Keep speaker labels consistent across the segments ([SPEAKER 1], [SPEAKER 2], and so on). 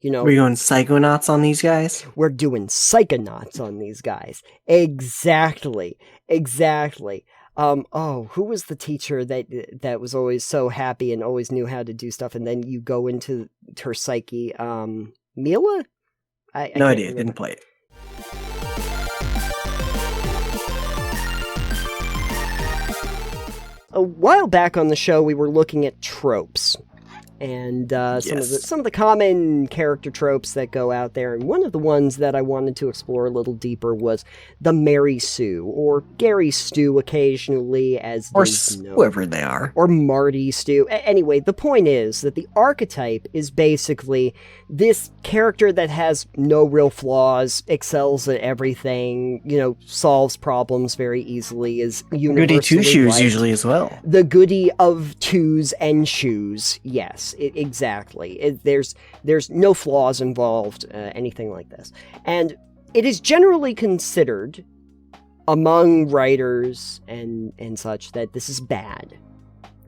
[SPEAKER 1] You know,
[SPEAKER 2] We're going psychonauts on these guys?
[SPEAKER 1] we're doing psychonauts on these guys. Exactly. Who was the teacher that was always so happy and always knew how to do stuff, and then you go into her psyche? Mila? I
[SPEAKER 2] No
[SPEAKER 1] can't
[SPEAKER 2] idea.
[SPEAKER 1] remember.
[SPEAKER 2] Didn't play it.
[SPEAKER 1] A while back on the show, we were looking at tropes. And some of the common character tropes that go out there. And one of the ones that I wanted to explore a little deeper was the Mary Sue, or Gary Stew occasionally, as
[SPEAKER 2] Or
[SPEAKER 1] known.
[SPEAKER 2] whoever they are.
[SPEAKER 1] Or Marty Stew. Anyway, the point is that the archetype is basically this character that has no real flaws, excels at everything, solves problems very easily, is universally
[SPEAKER 2] Goody two shoes
[SPEAKER 1] liked.
[SPEAKER 2] usually as well.
[SPEAKER 1] The goody of twos and shoes, yes, exactly. There's no flaws involved, anything like this. And it is generally considered among writers and such that this is bad.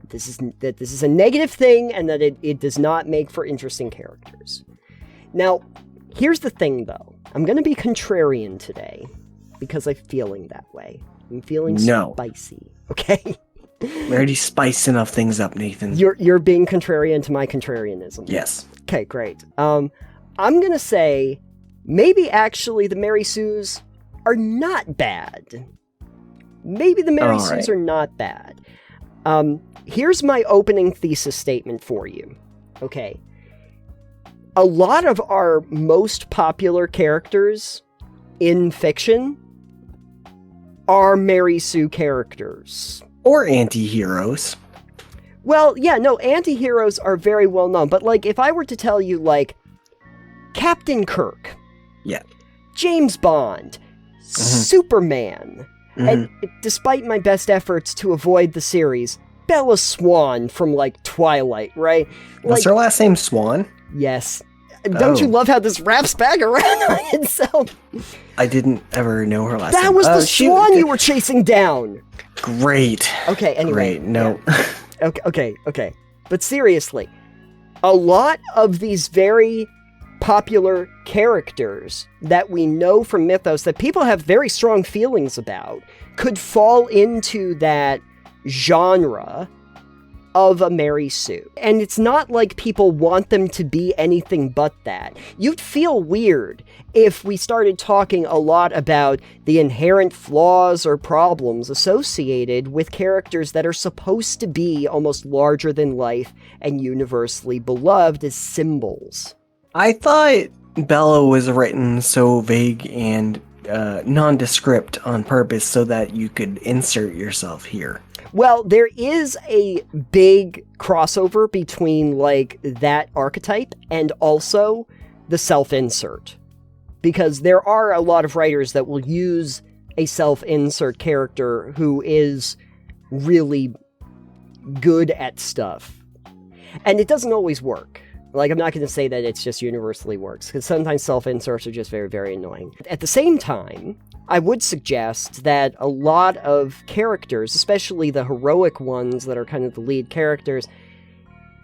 [SPEAKER 1] This is a negative thing, and that it does not make for interesting characters. Now, here's the thing, though. I'm going to be contrarian today because I'm feeling that way. I'm feeling spicy, okay?
[SPEAKER 2] We already spiced enough things up, Nathan.
[SPEAKER 1] You're being contrarian to my contrarianism.
[SPEAKER 2] Yes.
[SPEAKER 1] Okay, great. I'm going to say maybe actually the Mary Sues are not bad. Maybe the Mary Sues are not bad. Here's my opening thesis statement for you. Okay. A lot of our most popular characters in fiction are Mary Sue characters.
[SPEAKER 2] Or anti-heroes.
[SPEAKER 1] Well, yeah, no, anti-heroes are very well known, but, if I were to tell you, Captain Kirk.
[SPEAKER 2] Yeah.
[SPEAKER 1] James Bond. Superman. And despite my best efforts to avoid the series, Bella Swan from, Twilight, right?
[SPEAKER 2] What's her last name, Swan?
[SPEAKER 1] Yes. Don't you love how this wraps back around on itself?
[SPEAKER 2] I didn't ever know her last name.
[SPEAKER 1] That was the swan you were chasing down!
[SPEAKER 2] Great.
[SPEAKER 1] Okay, anyway.
[SPEAKER 2] Great, no.
[SPEAKER 1] Yeah. Okay. But seriously, a lot of these very popular characters that we know from mythos that people have very strong feelings about could fall into that genre of a Mary Sue. And it's not like people want them to be anything but that. You'd feel weird if we started talking a lot about the inherent flaws or problems associated with characters that are supposed to be almost larger than life and universally beloved as symbols.
[SPEAKER 2] I thought Bella was written so vague and nondescript on purpose so that you could insert yourself here.
[SPEAKER 1] Well, there is a big crossover between, that archetype and also the self-insert. Because there are a lot of writers that will use a self-insert character who is really good at stuff. And it doesn't always work. I'm not going to say that it's just universally works, because sometimes self-inserts are just very, very annoying. At the same time, I would suggest that a lot of characters, especially the heroic ones that are kind of the lead characters,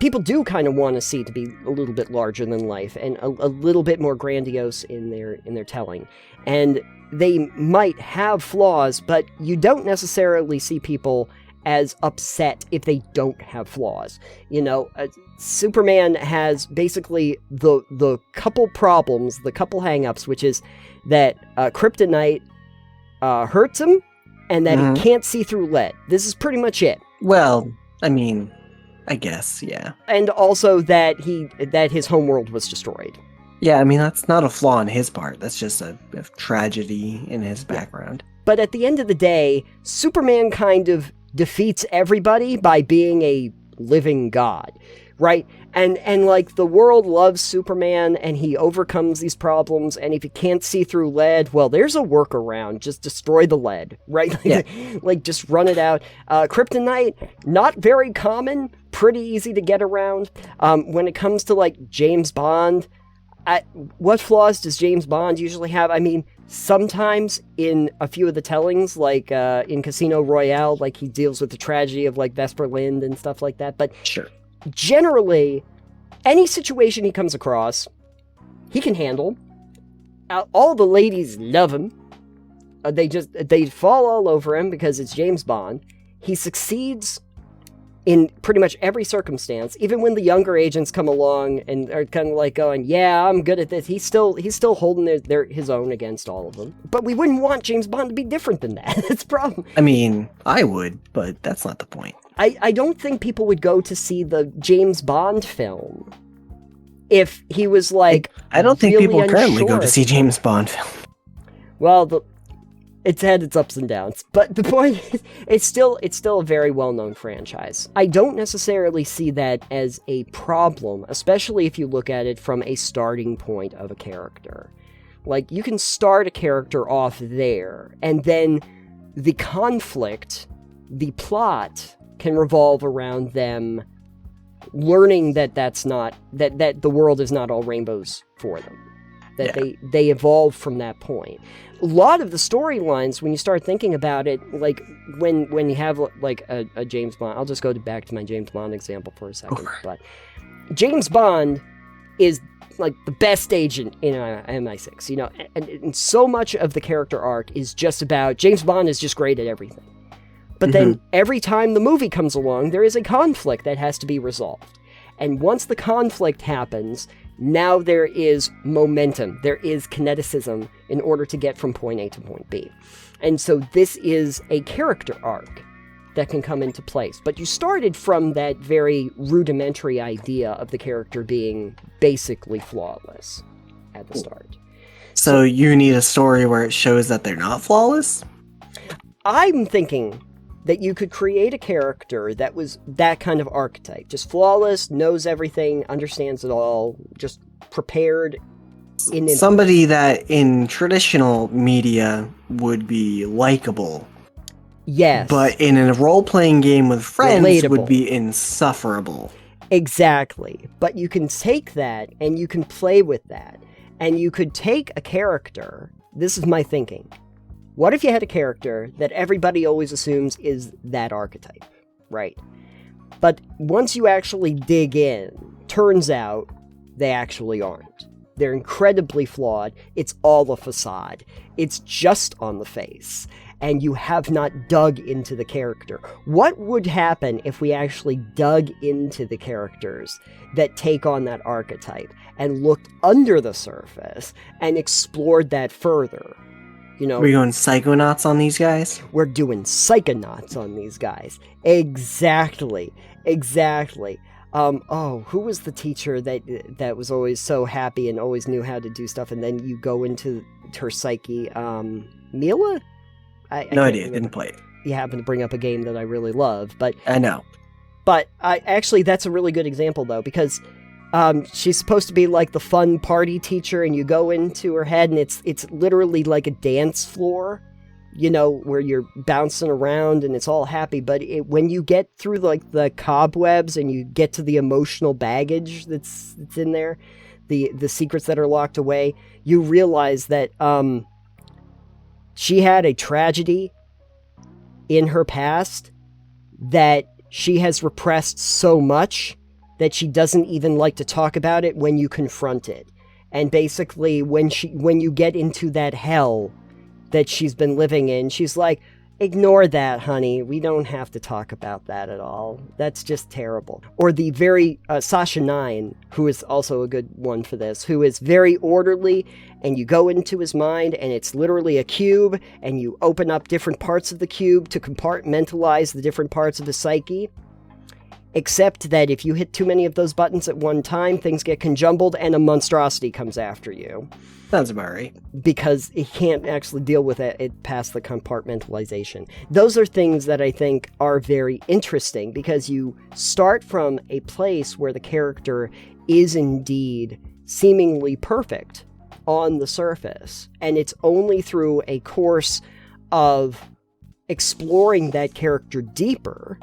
[SPEAKER 1] people do kind of want to see to be a little bit larger than life and a little bit more grandiose in their telling. And they might have flaws, but you don't necessarily see people as upset if they don't have flaws. Superman has basically the couple problems, the couple hang-ups, which is that kryptonite hurts him, and that he can't see through lead. This is pretty much it.
[SPEAKER 2] Well, I mean, I guess, yeah.
[SPEAKER 1] And also that his homeworld was destroyed.
[SPEAKER 2] Yeah, I mean, that's not a flaw on his part. That's just a tragedy in his background.
[SPEAKER 1] But at the end of the day, Superman kind of defeats everybody by being a living god, right? And the world loves Superman, and he overcomes these problems, and if he can't see through lead, well, there's a workaround. Just destroy the lead, right? Just run it out. Kryptonite, not very common, pretty easy to get around. When it comes to, James Bond, what flaws does James Bond usually have? I mean, sometimes in a few of the tellings, in Casino Royale, he deals with the tragedy of, Vesper Lynd and stuff like that, but
[SPEAKER 2] sure.
[SPEAKER 1] Generally, any situation he comes across, He can handle. All the ladies love him. They fall all over him because it's James Bond. He succeeds in pretty much every circumstance, even when the younger agents come along and are kind of like going, yeah, I'm good at this. He's still holding his own against all of them. But we wouldn't want James Bond to be different than that. That's the problem.
[SPEAKER 2] I mean, I would, but that's not the point.
[SPEAKER 1] I don't think people would go to see the James Bond film if he was like,
[SPEAKER 2] I don't think
[SPEAKER 1] really
[SPEAKER 2] people currently go to
[SPEAKER 1] unsure.
[SPEAKER 2] see James Bond film.
[SPEAKER 1] Well, it's had its ups and downs, but the point is, it's still a very well-known franchise. I don't necessarily see that as a problem, especially if you look at it from a starting point of a character. Like, you can start a character off there, and then the conflict, the plot, can revolve around them learning that that the world is not all rainbows for them. That they evolve from that point. A lot of the storylines, when you start thinking about it, like when you have like a James Bond, I'll just go back to my James Bond example for a second. But James Bond is like the best agent in MI6, you know, and so much of the character arc is just about James Bond is just great at everything. But then every time the movie comes along, there is a conflict that has to be resolved. And once the conflict happens, now there is momentum, there is kineticism in order to get from point A to point B. And so this is a character arc that can come into place. But you started from that very rudimentary idea of the character being basically flawless at the start.
[SPEAKER 2] So you need a story where it shows that they're not flawless?
[SPEAKER 1] I'm thinking that you could create a character that was that kind of archetype. Just flawless, knows everything, understands it all, just prepared.
[SPEAKER 2] Somebody that in traditional media would be likable.
[SPEAKER 1] Yes.
[SPEAKER 2] But in a role-playing game with friends
[SPEAKER 1] Relatable.
[SPEAKER 2] would be insufferable.
[SPEAKER 1] Exactly. But you can take that and you can play with that. And you could take a character, this is my thinking. What if you had a character that everybody always assumes is that archetype, right? But once you actually dig in, turns out they actually aren't. They're incredibly flawed. It's all a facade. It's just on the face. And you have not dug into the character. What would happen if we actually dug into the characters that take on that archetype and looked under the surface and explored that further? You know,
[SPEAKER 2] We're going psychonauts on these guys?
[SPEAKER 1] we're doing psychonauts on these guys. Exactly. Who was the teacher that was always so happy and always knew how to do stuff, and then you go into her psyche? Mila? I
[SPEAKER 2] No
[SPEAKER 1] can't
[SPEAKER 2] idea,
[SPEAKER 1] remember.
[SPEAKER 2] didn't play it.
[SPEAKER 1] You happen to bring up a game that I really love, but
[SPEAKER 2] I know.
[SPEAKER 1] actually that's a really good example though, because she's supposed to be like the fun party teacher, and you go into her head and it's literally like a dance floor, you know, where you're bouncing around and it's all happy. But when you get through like the cobwebs and you get to the emotional baggage that's in there, the secrets that are locked away, you realize that she had a tragedy in her past that she has repressed so much that she doesn't even like to talk about it when you confront it. And basically, when you get into that hell that she's been living in, she's like, ignore that, honey. We don't have to talk about that at all. That's just terrible. Or the very Sasha 9, who is also a good one for this, who is very orderly, and you go into his mind, and it's literally a cube, and you open up different parts of the cube to compartmentalize the different parts of his psyche. Except that if you hit too many of those buttons at one time, things get conjumbled and a monstrosity comes after you.
[SPEAKER 2] Sounds about right.
[SPEAKER 1] Because it can't actually deal with it past the compartmentalization. Those are things that I think are very interesting, because you start from a place where the character is indeed seemingly perfect on the surface. And it's only through a course of exploring that character deeper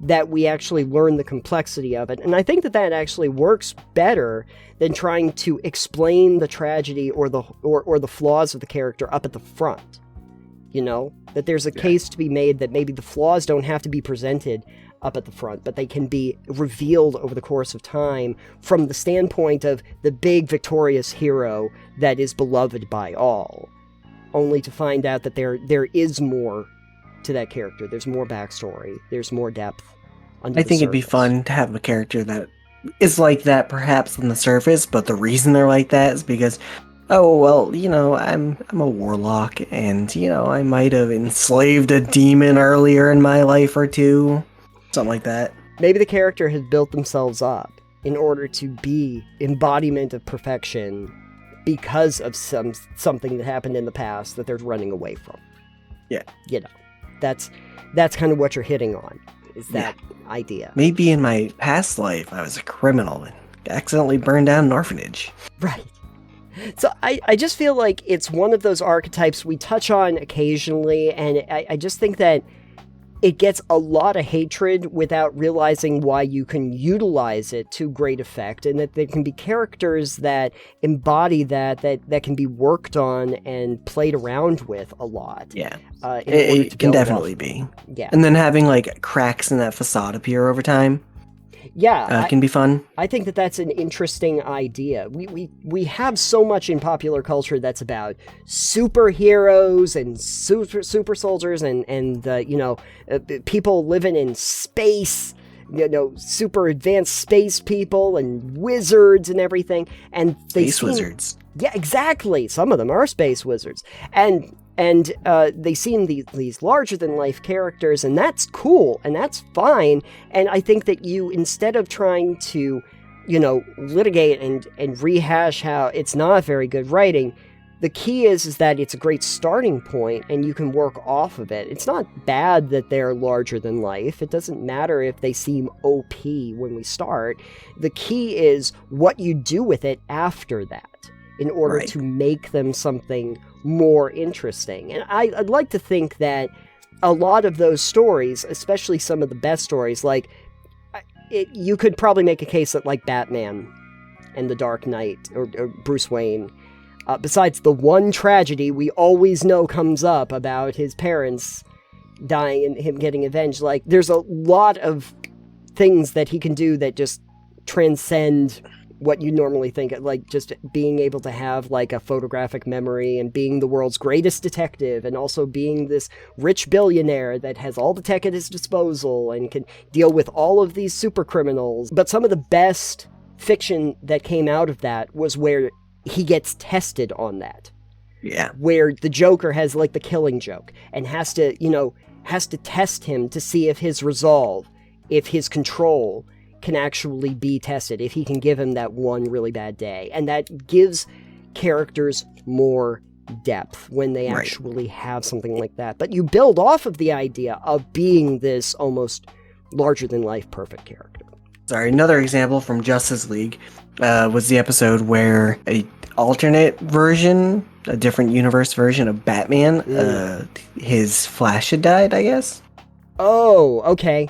[SPEAKER 1] that we actually learn the complexity of it. And I think that actually works better than trying to explain the tragedy or the flaws of the character up at the front. You know, that there's a case to be made that maybe the flaws don't have to be presented up at the front, but they can be revealed over the course of time from the standpoint of the big victorious hero that is beloved by all, only to find out that there is more to that character. There's more backstory. There's more depth.
[SPEAKER 2] I think it'd be fun to have a character that is like that perhaps on the surface, but the reason they're like that is because, oh, well, you know, I'm a warlock, and, you know, I might have enslaved a demon earlier in my life or two. Something like that.
[SPEAKER 1] Maybe the character has built themselves up in order to be embodiment of perfection because of something that happened in the past that they're running away from.
[SPEAKER 2] Yeah.
[SPEAKER 1] You know, that's kind of what you're hitting on, is that idea.
[SPEAKER 2] Maybe in my past life I was a criminal and accidentally burned down an orphanage.
[SPEAKER 1] Right. So I just feel like it's one of those archetypes we touch on occasionally, and I just think that it gets a lot of hatred without realizing why you can utilize it to great effect, and that there can be characters that embody that can be worked on and played around with a lot.
[SPEAKER 2] Yeah, it can definitely be.
[SPEAKER 1] Yeah.
[SPEAKER 2] And then having like cracks in that facade appear over time.
[SPEAKER 1] Yeah,
[SPEAKER 2] can be fun.
[SPEAKER 1] I think that that's an interesting idea. We have so much in popular culture that's about superheroes and super soldiers and you know, people living in space, you know, super advanced space people and wizards and everything. And
[SPEAKER 2] wizards.
[SPEAKER 1] Yeah, exactly. Some of them are space wizards. And they seem these larger-than-life characters, and that's cool, and that's fine. And I think that you, instead of trying to, you know, litigate and rehash how it's not very good writing, the key is that it's a great starting point, and you can work off of it. It's not bad that they're larger than life. It doesn't matter if they seem OP when we start. The key is what you do with it after that, in order to make them something more interesting. And I'd like to think that a lot of those stories, especially some of the best stories, like, you could probably make a case that, like, Batman and The Dark Knight, or Bruce Wayne, besides the one tragedy we always know comes up about his parents dying and him getting avenged, like, there's a lot of things that he can do that just transcend what you normally think of, like just being able to have like a photographic memory and being the world's greatest detective, and also being this rich billionaire that has all the tech at his disposal and can deal with all of these super criminals. But some of the best fiction that came out of that was where he gets tested on that.
[SPEAKER 2] Yeah.
[SPEAKER 1] Where the Joker has like the Killing Joke and has to test him to see if his resolve, if his control can actually be tested, if he can give him that one really bad day. And that gives characters more depth when they actually have something like that. But you build off of the idea of being this almost larger-than-life perfect character.
[SPEAKER 2] Sorry, another example from Justice League was the episode where a alternate version, a different universe version of Batman, his Flash had died, I guess.
[SPEAKER 1] Oh, okay.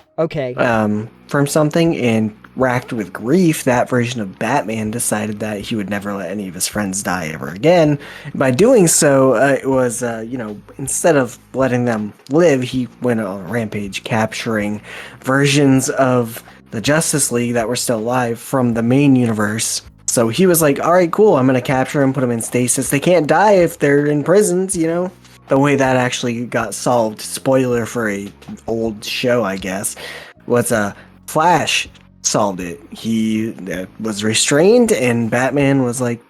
[SPEAKER 2] From something, and racked with grief, that version of Batman decided that he would never let any of his friends die ever again. By doing so, it was, instead of letting them live, he went on a rampage capturing versions of the Justice League that were still alive from the main universe. So he was like, all right, cool, I'm going to capture them, put them in stasis. They can't die if they're in prisons, you know? The way that actually got solved, spoiler for a old show, I guess, was Flash solved it. He was restrained, and Batman was like,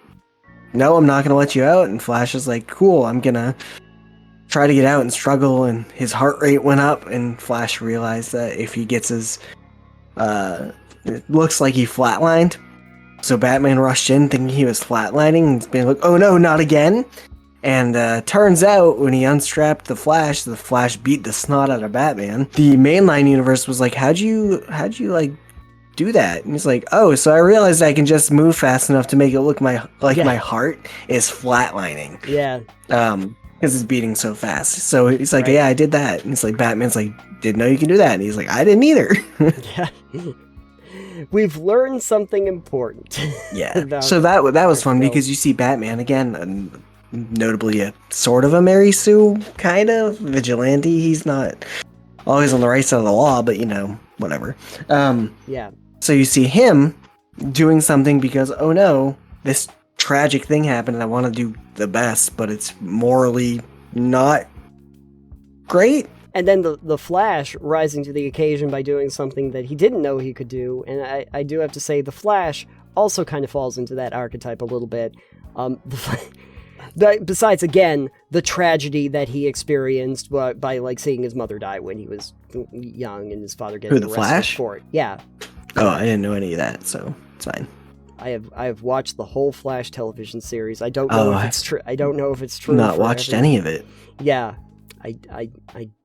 [SPEAKER 2] no, I'm not going to let you out. And Flash was like, cool, I'm going to try to get out and struggle. And his heart rate went up, and Flash realized that if he gets his... it looks like he flatlined. So Batman rushed in thinking he was flatlining, and being like, oh no, not again. And turns out, when he unstrapped the Flash beat the snot out of Batman. The mainline universe was like, how'd you like do that? And he's like, oh, so I realized I can just move fast enough to make it look my heart is flatlining.
[SPEAKER 1] Yeah.
[SPEAKER 2] Because it's beating so fast. So he's like, yeah, I did that. And it's like, Batman's like, didn't know you can do that. And he's like, I didn't either.
[SPEAKER 1] Yeah. We've learned something important.
[SPEAKER 2] Yeah. So that was fun because you see Batman again, notably a sort of a Mary Sue kind of vigilante. He's not always on the right side of the law, but whatever.
[SPEAKER 1] Yeah.
[SPEAKER 2] So you see him doing something because, oh no, this tragic thing happened and I want to do the best, but it's morally not great.
[SPEAKER 1] And then the Flash rising to the occasion by doing something that he didn't know he could do. And I do have to say, the Flash also kind of falls into that archetype a little bit. Besides, again, the tragedy that he experienced by like seeing his mother die when he was young and his father getting arrested
[SPEAKER 2] Flash?
[SPEAKER 1] for it. Yeah.
[SPEAKER 2] Oh, I didn't know any of that, so it's fine.
[SPEAKER 1] I have watched the whole Flash television series. I don't know if it's true. I don't know if it's true.
[SPEAKER 2] Not watched any of it.
[SPEAKER 1] Yeah, I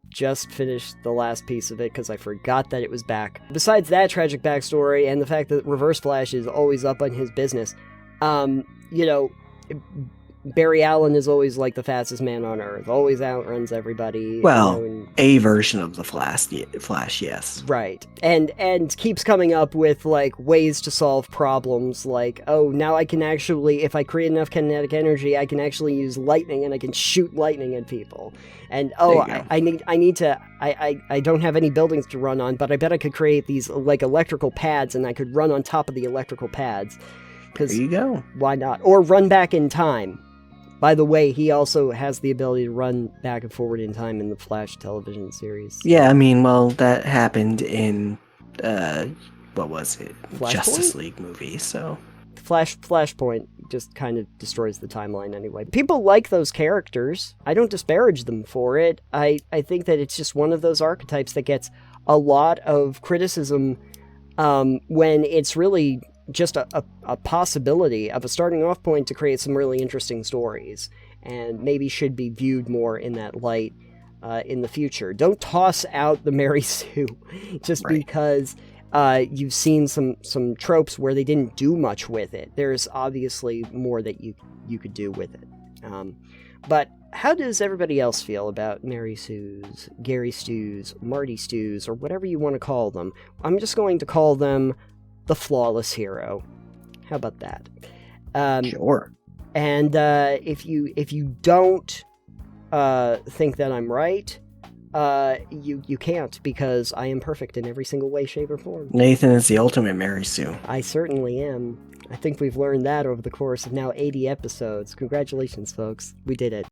[SPEAKER 1] just finished the last piece of it because I forgot that it was back. Besides that tragic backstory and the fact that Reverse Flash is always up on his business, Barry Allen is always like the fastest man on Earth, always outruns everybody.
[SPEAKER 2] Well, a version of the Flash, yes.
[SPEAKER 1] Right. And keeps coming up with like ways to solve problems, like, oh, now I can actually, if I create enough kinetic energy, I can actually use lightning and I can shoot lightning at people. And I don't have any buildings to run on, but I bet I could create these like electrical pads and I could run on top of the electrical pads.
[SPEAKER 2] There you go.
[SPEAKER 1] Why not? Or run back in time. By the way, he also has the ability to run back and forward in time in the Flash television series.
[SPEAKER 2] Yeah, I mean, well, that happened in, what was it? Justice League movie, so...
[SPEAKER 1] Flashpoint just kind of destroys the timeline anyway. People like those characters. I don't disparage them for it. I think that it's just one of those archetypes that gets a lot of criticism when it's really just a possibility of a starting off point to create some really interesting stories, and maybe should be viewed more in that light in the future. Don't toss out the Mary Sue just because you've seen some tropes where they didn't do much with it. There's obviously more that you could do with it. But how does everybody else feel about Mary Sues, Gary Stews, Marty Stews, or whatever you want to call them? I'm just going to call them the Flawless Hero. How about that?
[SPEAKER 2] Sure.
[SPEAKER 1] And if you don't think that I'm right, you can't, because I am perfect in every single way, shape, or form.
[SPEAKER 2] Nathan is the ultimate Mary Sue.
[SPEAKER 1] I certainly am. I think we've learned that over the course of now 80 episodes. Congratulations, folks. We did it.